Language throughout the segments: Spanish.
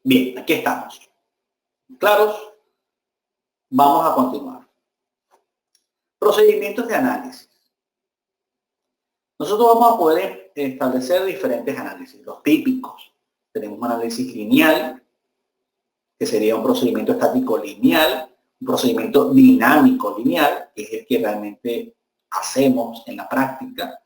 Bien, aquí estamos. ¿Claros? Vamos a continuar. Procedimientos de análisis. Nosotros vamos a poder establecer diferentes análisis. Los típicos. Tenemos un análisis lineal, que sería un procedimiento estático lineal, un procedimiento dinámico lineal, que es el que realmente hacemos en la práctica.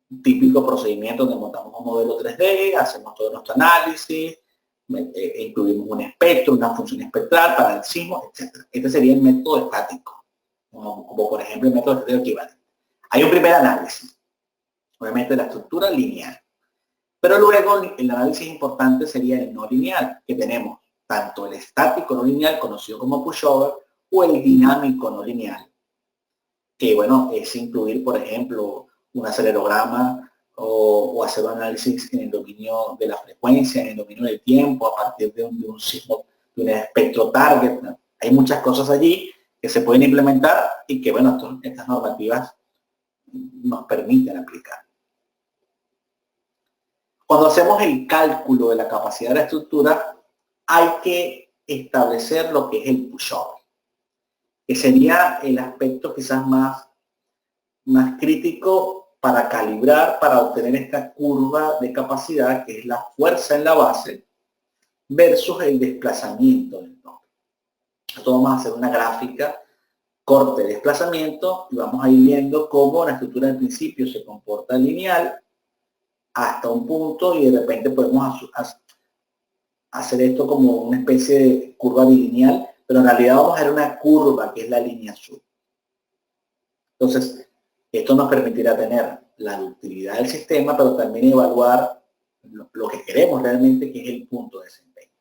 Un típico procedimiento donde montamos un modelo 3D, hacemos todo nuestro análisis, incluimos un espectro, una función espectral, paralelismo, etc. Este sería el método estático, como por ejemplo el método estático equivalente. Hay un primer análisis, obviamente de la estructura lineal. Pero luego el análisis importante sería el no lineal, que tenemos tanto el estático no lineal, conocido como pushover, o el dinámico no lineal, que bueno, es incluir, por ejemplo, un acelerograma o hacer un análisis en el dominio de la frecuencia, en el dominio del tiempo, a partir de un sismo, de un espectro target, ¿no? Hay muchas cosas allí que se pueden implementar y que, bueno, estas normativas nos permiten aplicar. Cuando hacemos el cálculo de la capacidad de la estructura, hay que establecer lo que es el pushover, que sería el aspecto quizás más crítico para calibrar, para obtener esta curva de capacidad, que es la fuerza en la base versus el desplazamiento del tope. Nosotros vamos a hacer una gráfica corte desplazamiento y vamos a ir viendo cómo la estructura al principio se comporta lineal hasta un punto y de repente podemos hacer esto como una especie de curva bilineal, pero en realidad vamos a ver una curva que es la línea azul. Entonces, esto nos permitirá tener la ductilidad del sistema, pero también evaluar lo que queremos realmente, que es el punto de desempeño.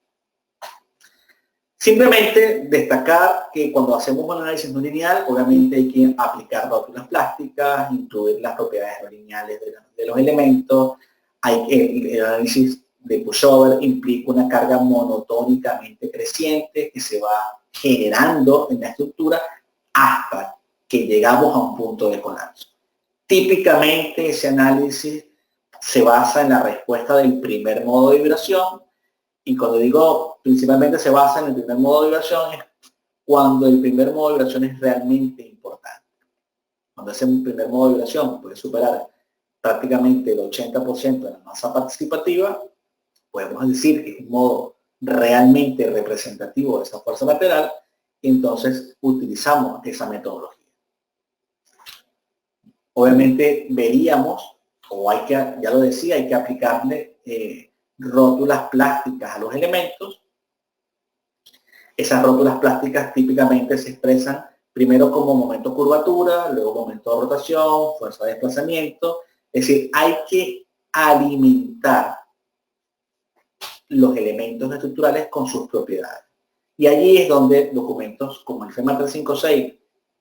Simplemente destacar que cuando hacemos un análisis no lineal, obviamente hay que aplicar rótulas plásticas, incluir las propiedades no lineales de los elementos. El análisis de pushover implica una carga monotónicamente creciente que se va generando en la estructura hasta que llegamos a un punto de colapso. Típicamente ese análisis se basa en la respuesta del primer modo de vibración, y cuando digo principalmente se basa en el primer modo de vibración es cuando el primer modo de vibración es realmente importante. Cuando ese primer modo de vibración puede superar prácticamente el 80% de la masa participativa, podemos decir que es un modo realmente representativo de esa fuerza lateral, y entonces utilizamos esa metodología. Obviamente veríamos, o hay que, ya lo decía, hay que aplicarle rótulas plásticas a los elementos. Esas rótulas plásticas típicamente se expresan primero como momento curvatura, luego momento de rotación, fuerza de desplazamiento. Es decir, hay que alimentar los elementos estructurales con sus propiedades. Y allí es donde documentos como el FEMA 356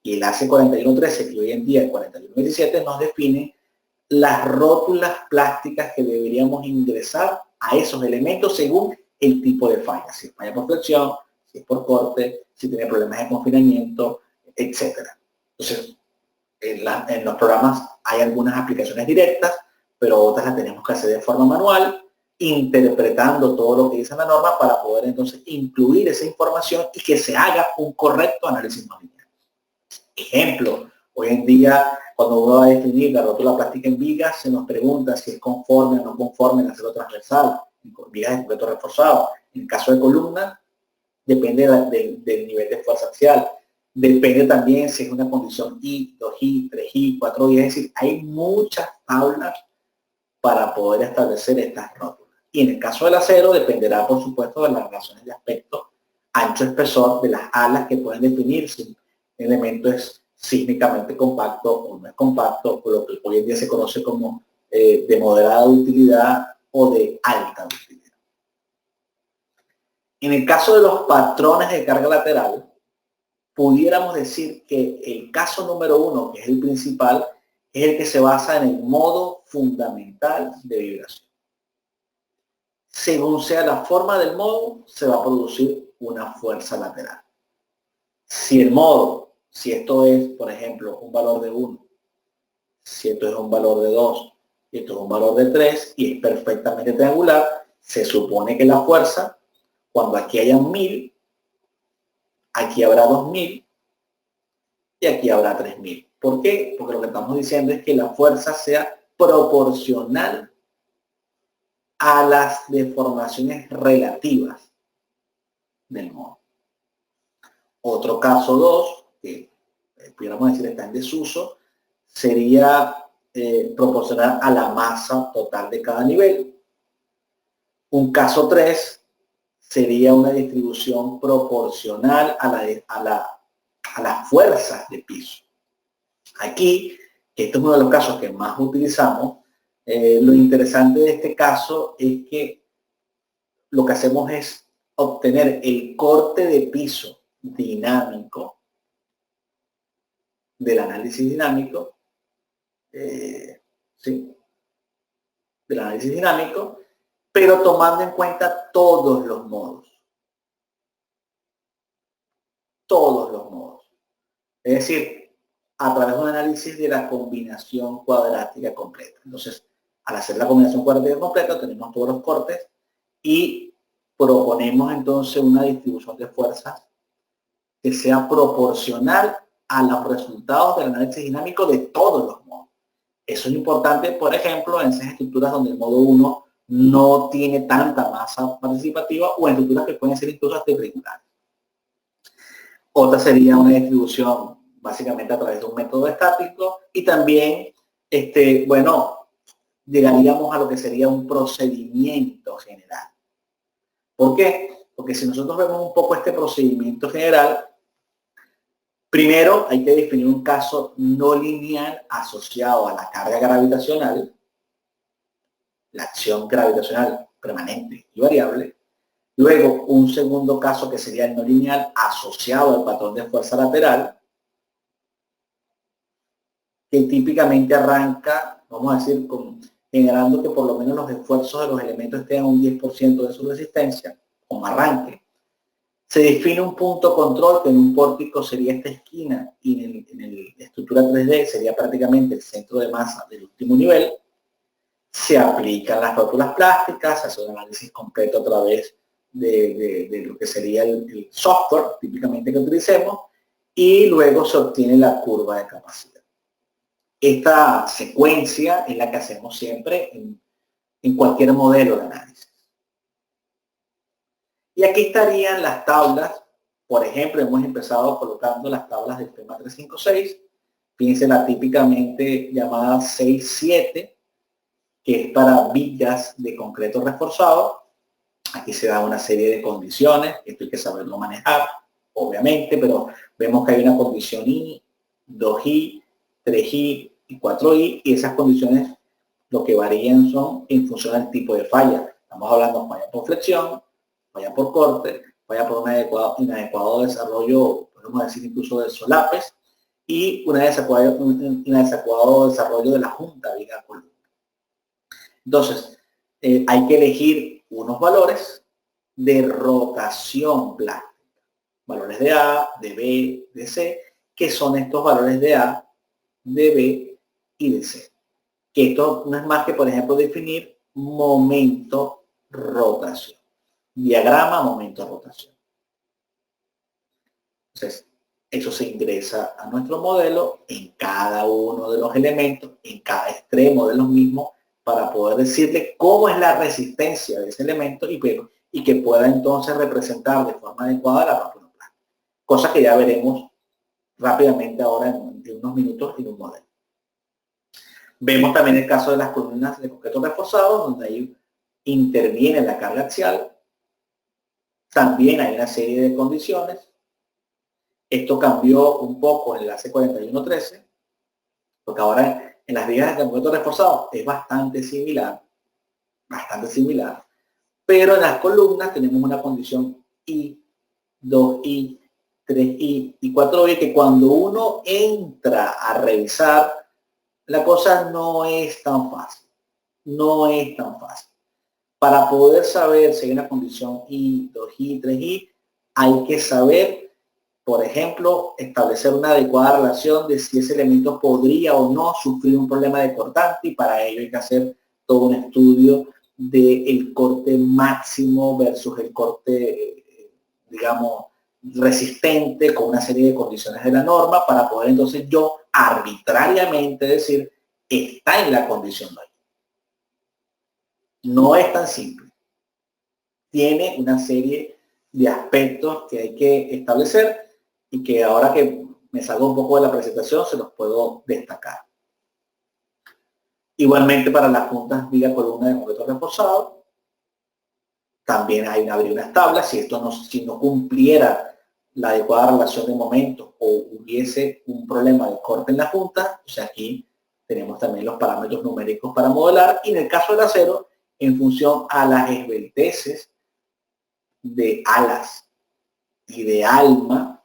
y el ACE 4113, que hoy en día el 4127, nos definen las rótulas plásticas que deberíamos ingresar a esos elementos según el tipo de falla. Si es falla por flexión, si es por corte, si tiene problemas de confinamiento, etc. Entonces, en los programas hay algunas aplicaciones directas, pero otras las tenemos que hacer de forma manual, interpretando todo lo que dice la norma para poder entonces incluir esa información y que se haga un correcto análisis no lineal. Ejemplo, hoy en día cuando uno va a definir la rótula plástica en vigas, se nos pregunta si es conforme o no conforme en acero transversal, en vigas de concreto reforzado. En el caso de columna, depende del nivel de fuerza axial. Depende también si es una condición I, 2I, 3I, 4I, es decir, hay muchas tablas para poder establecer estas rótulas. Y en el caso del acero dependerá, por supuesto, de las relaciones de aspecto, ancho, espesor de las alas que pueden definir si un elemento es sísmicamente compacto o no es compacto, o lo que hoy en día se conoce como de moderada utilidad o de alta utilidad. En el caso de los patrones de carga lateral, pudiéramos decir que el caso número uno, que es el principal, es el que se basa en el modo fundamental de vibración. Según sea la forma del modo, se va a producir una fuerza lateral. Si el modo, si esto es, por ejemplo, un valor de 1, si esto es un valor de 2, y esto es un valor de 3, y es perfectamente triangular, se supone que la fuerza Cuando aquí haya 1000, aquí habrá 2000 y aquí habrá 3000. ¿Por qué? Porque lo que estamos diciendo es que la fuerza sea proporcional a las deformaciones relativas del modo. Otro caso 2, que pudiéramos decir está en desuso, sería proporcional a la masa total de cada nivel. Un caso 3 sería una distribución proporcional a las fuerzas de piso. Aquí, que este es uno de los casos que más utilizamos, lo interesante de este caso es que lo que hacemos es obtener el corte de piso dinámico del análisis dinámico, ¿sí? Del análisis dinámico, pero tomando en cuenta todos los modos. Todos los modos. Es decir, a través de un análisis de la combinación cuadrática completa. Entonces, al hacer la combinación cuadrática completa, tenemos todos los cortes y proponemos entonces una distribución de fuerzas que sea proporcional a los resultados del análisis dinámico de todos los modos. Eso es importante, por ejemplo, en esas estructuras donde el modo 1 no tiene tanta masa participativa o en estructuras que pueden ser incluso hasta irregulares. Otra sería una distribución básicamente a través de un método estático y también, bueno, llegaríamos a lo que sería un procedimiento general. ¿Por qué? Porque si nosotros vemos un poco este procedimiento general, primero hay que definir un caso no lineal asociado a la carga gravitacional, la acción gravitacional permanente y variable. Luego, un segundo caso que sería el no lineal asociado al patrón de fuerza lateral, que típicamente arranca, vamos a decir, generando que por lo menos los esfuerzos de los elementos estén a un 10% de su resistencia, como arranque. Se define un punto control que en un pórtico sería esta esquina y en la estructura 3D sería prácticamente el centro de masa del último nivel. Se aplican las rótulas plásticas, se hace un análisis completo a través de lo que sería el software típicamente que utilicemos y luego se obtiene la curva de capacidad. Esta secuencia es la que hacemos siempre en cualquier modelo de análisis. Y aquí estarían las tablas. Por ejemplo, hemos empezado colocando las tablas del tema 356. Fíjense la típicamente llamada 6-7, que es para vigas de concreto reforzado. Aquí se da una serie de condiciones, esto hay que saberlo manejar, obviamente, pero vemos que hay una condición I, 2I, 3I y 4I, y esas condiciones lo que varían son en función del tipo de falla. Estamos hablando de falla por flexión, falla por corte, falla por un inadecuado desarrollo, podemos decir incluso de solapes, y un inadecuado desarrollo de la junta viga-columna. Entonces, hay que elegir unos valores de rotación plástica. Valores de A, de B, de C, que son estos valores de A, de B y de C. Que esto no es más que, por ejemplo, definir momento rotación. Diagrama momento rotación. Entonces, eso se ingresa a nuestro modelo en cada uno de los elementos, en cada extremo de los mismos, para poder decirle cómo es la resistencia de ese elemento y que pueda entonces representar de forma adecuada la rótula plástica. Cosa que ya veremos rápidamente ahora en unos minutos en un modelo. Vemos también el caso de las columnas de concreto reforzado, donde ahí interviene la carga axial. También hay una serie de condiciones. Esto cambió un poco en el AC4113, porque ahora en las vigas de concreto reforzado es bastante similar, pero en las columnas tenemos una condición I, 2I, 3I y 4I, que cuando uno entra a revisar, la cosa no es tan fácil. No es tan fácil. Para poder saber si hay una condición I, 2I, 3I, hay que saber, por ejemplo, establecer una adecuada relación de si ese elemento podría o no sufrir un problema de cortante, y para ello hay que hacer todo un estudio del corte máximo versus el corte, digamos, resistente con una serie de condiciones de la norma para poder entonces yo arbitrariamente decir está en la condición no. No es tan simple. Tiene una serie de aspectos que hay que establecer y que ahora que me salgo un poco de la presentación se los puedo destacar. Igualmente para las puntas viga columna de concreto reforzado, también habría unas tablas. Si no cumpliera la adecuada relación de momentos o hubiese un problema de corte en la punta, o sea, aquí tenemos también los parámetros numéricos para modelar. Y en el caso del acero, en función a las esbelteces de alas y de alma,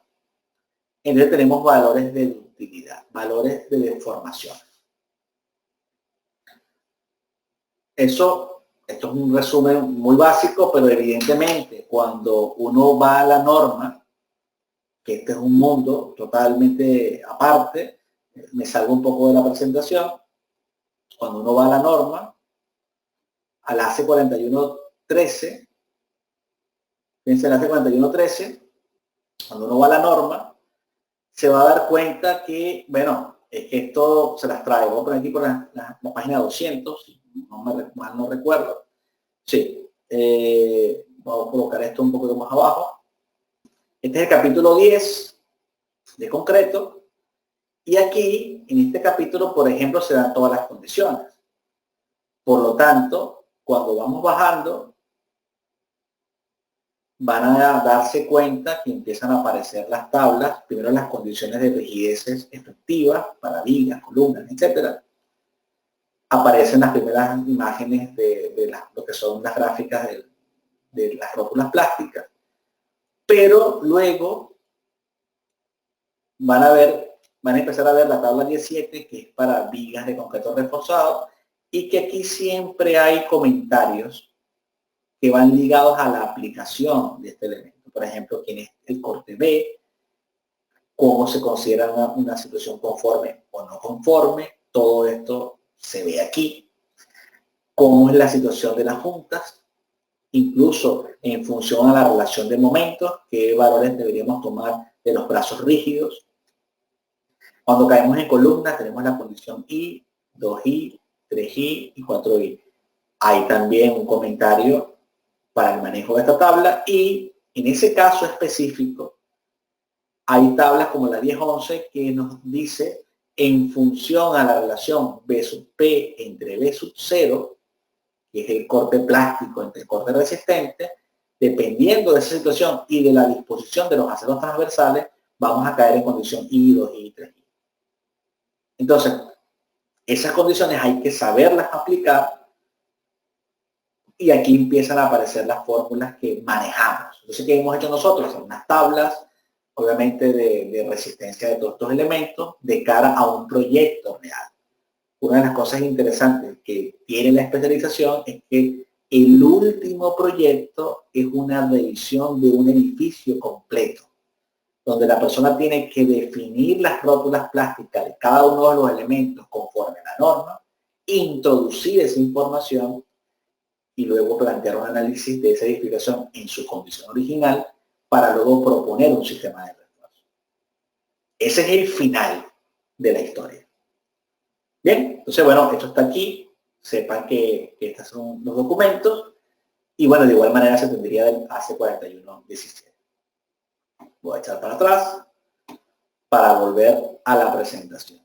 entonces tenemos valores de ductilidad, valores de deformación. Esto es un resumen muy básico, pero evidentemente cuando uno va a la norma, que este es un mundo totalmente aparte, me salgo un poco de la presentación, cuando uno va a la norma, a la AC4113, fíjense, la AC4113, cuando uno va a la norma, se va a dar cuenta que, bueno, esto se las trae. Voy a poner aquí por la página 200, si mal no recuerdo. Sí, voy a colocar esto un poquito más abajo. Este es el capítulo 10 de concreto. Y aquí, en este capítulo, por ejemplo, se dan todas las condiciones. Por lo tanto, cuando vamos bajando, van a darse cuenta que empiezan a aparecer las tablas, primero las condiciones de rigideces efectivas para vigas, columnas, etcétera. Aparecen las primeras imágenes de lo que son las gráficas de las rótulas plásticas, pero luego van a empezar a ver la tabla 17, que es para vigas de concreto reforzado, y que aquí siempre hay comentarios que van ligados a la aplicación de este elemento. Por ejemplo, quién es el corte B, cómo se considera una situación conforme o no conforme, todo esto se ve aquí. Cómo es la situación de las juntas, incluso en función a la relación de momentos, qué valores deberíamos tomar de los brazos rígidos. Cuando caemos en columnas tenemos la condición I, 2I, 3I y 4I. Hay también un comentario para el manejo de esta tabla y en ese caso específico hay tablas como la 1011 que nos dice en función a la relación B sub P entre B sub 0, que es el corte plástico entre el corte resistente, dependiendo de esa situación y de la disposición de los aceros transversales, vamos a caer en condición I, 2I y 3I. Entonces, esas condiciones hay que saberlas aplicar y aquí empiezan a aparecer las fórmulas que manejamos. Entonces, ¿qué hemos hecho nosotros? Unas tablas, obviamente, de resistencia de todos estos elementos de cara a un proyecto real. Una de las cosas interesantes que tiene la especialización es que el último proyecto es una revisión de un edificio completo, donde la persona tiene que definir las rótulas plásticas de cada uno de los elementos conforme a la norma, introducir esa información y luego plantear un análisis de esa edificación en su condición original para luego proponer un sistema de refuerzo. Ese es el final de la historia. Bien, entonces bueno, esto está aquí. Sepan que estos son los documentos. Y bueno, de igual manera se tendría del AC4117. Voy a echar para atrás para volver a la presentación.